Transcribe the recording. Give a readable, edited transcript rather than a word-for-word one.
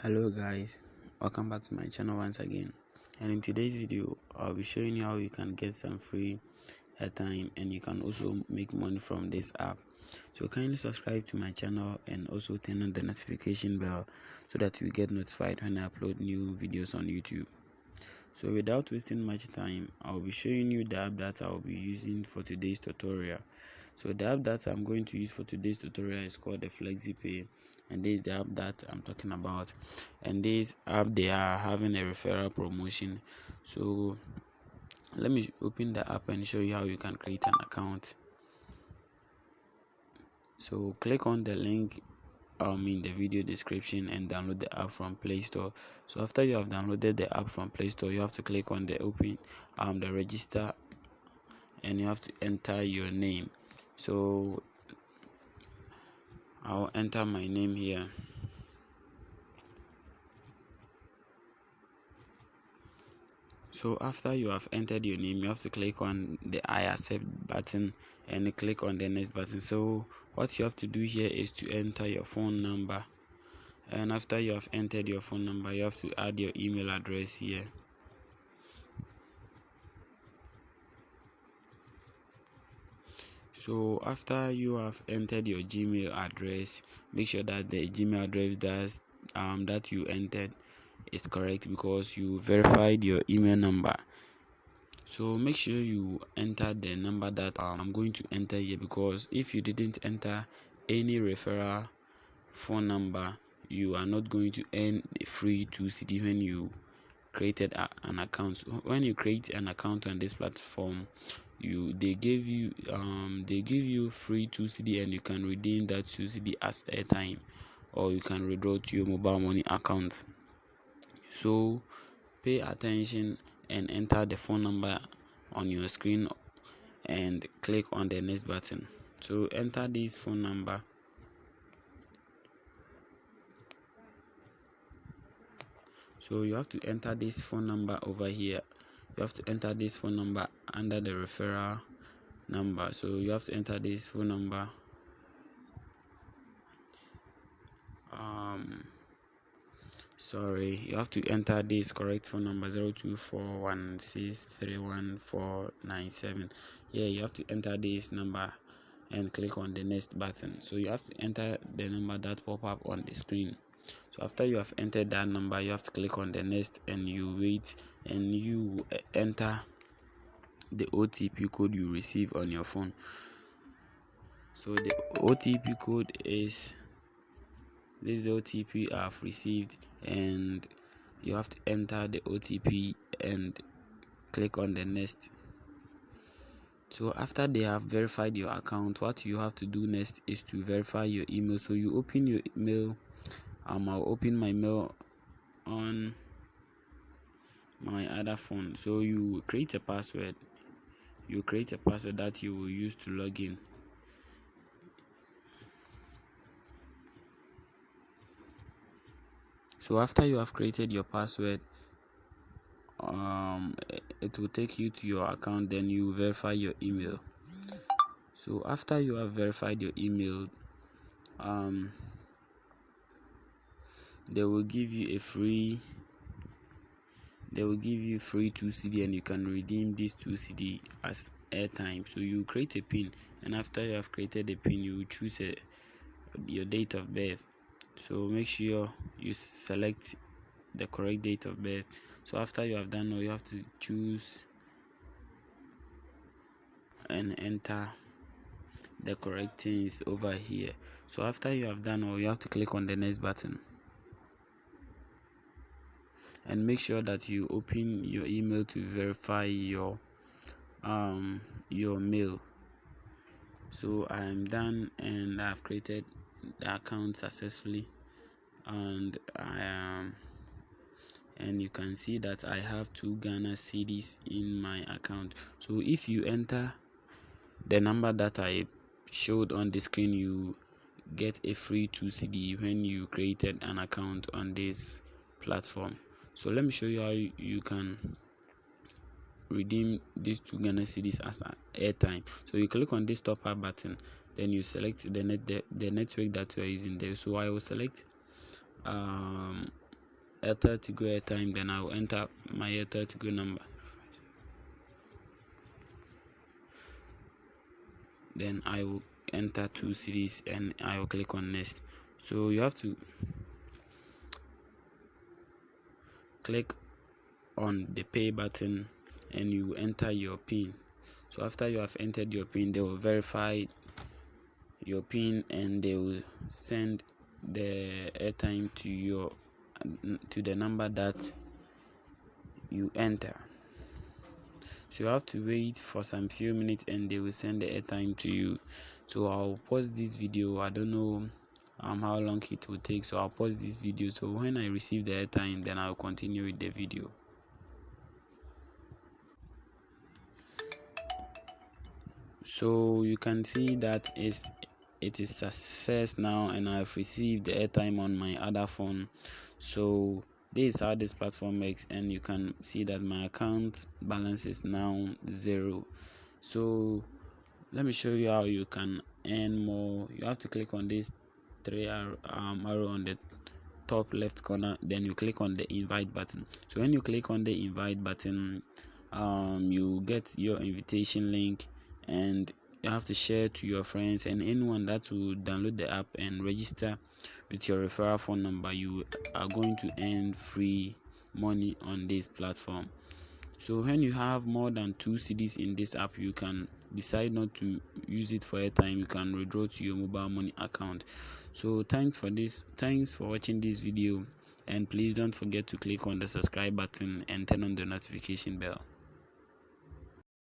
Hello guys, welcome back to my channel once again, and in today's video I'll be showing you how you can get some free airtime and you can also make money from this app. So kindly subscribe to my channel and also turn on the notification bell so that you get notified when I upload new videos on YouTube. So without wasting much time, I'll be showing you the app that I'll be using for today's tutorial. So the app that I'm going to use for today's tutorial is called the FlexiPay, and this is the app that I'm talking about. And this app, they are having a referral promotion. So let me open the app and show you how you can create an account. So click on the link in the video description and download the app from Play Store. So after you have downloaded the app from Play Store, you have to click on the the register, and you have to enter your name. So I'll enter my name here. So after you have entered your name, you have to click on the I accept button and click on the next button. So what you have to do here is to enter your phone number, and after you have entered your phone number, you have to add your email address here. So after you have entered your Gmail address, make sure that the Gmail address that you entered is correct, because you verified your email number. So make sure you enter the number that I'm going to enter here, because if you didn't enter any referral phone number, you are not going to earn a free 2 cedi when you created an account. So when you create an account on this platform, they give you free 2 cedi, and you can redeem that 2 cedi as airtime, or you can withdraw to your mobile money account. So pay attention and enter the phone number on your screen and click on the next button. So enter this phone number. So you have to enter this phone number over here. You have to enter this phone number under the referral number. So you have to enter this phone number. You have to enter this correct phone number, 0241631497. Yeah, you have to enter this number and click on the next button. So you have to enter the number that pop up on the screen. So after you have entered that number, you have to click on the next, and you wait, and you enter the OTP code you receive on your phone. So the OTP code is this OTP I've received, and you have to enter the OTP and click on the next. So after they have verified your account, what you have to do next is to verify your email. So you open your email. I'll open my mail on my other phone. So you create a password. You create a password that you will use to log in. So after you have created your password, it will take you to your account. Then you verify your email. So after you have verified your email, they will give you free 2 cedi, and you can redeem this 2 cedi as airtime. So you create a pin, and after you have created a pin, you choose your date of birth. So make sure you select the correct date of birth. So after you have done all, you have to choose and enter the correct things over here. So after you have done all, you have to click on the next button, and make sure that you open your email to verify your mail. So I am done, and I've created the account successfully, and and you can see that I have 2 Ghana cedis in my account. So if you enter the number that I showed on the screen, you get a free 2 cedi when you created an account on this platform. So let me show you how you can redeem these 2 Ghana cedis as an airtime. So you click on this top up button, then you select the network that you are using there. So I will select Airtel to go airtime, then I will enter my Airtel to go number. Then I will enter 2 cedis and I will click on next. So you have to click on the pay button and you enter your pin. So after you have entered your pin, they will verify your pin and they will send the airtime to the number that you enter. So you have to wait for some few minutes and they will send the airtime to you. So I'll pause this video. I don't know how long it will take, so I'll pause this video. So when I receive the airtime, then I'll continue with the video. So you can see that it is success now, and I've received the airtime on my other phone. So this is how this platform works, and you can see that my account balance is now 0. So let me show you how you can earn more. You have to click on this arrow on the top left corner, then you click on the invite button. So when you click on the invite button, you get your invitation link, and you have to share to your friends and anyone that will download the app and register with your referral phone number. You are going to earn free money on this platform. So when you have more than 2 cedis in this app, you can decide not to use it for airtime. You can withdraw to your mobile money account. So thanks for watching this video, and please don't forget to click on the subscribe button and turn on the notification bell.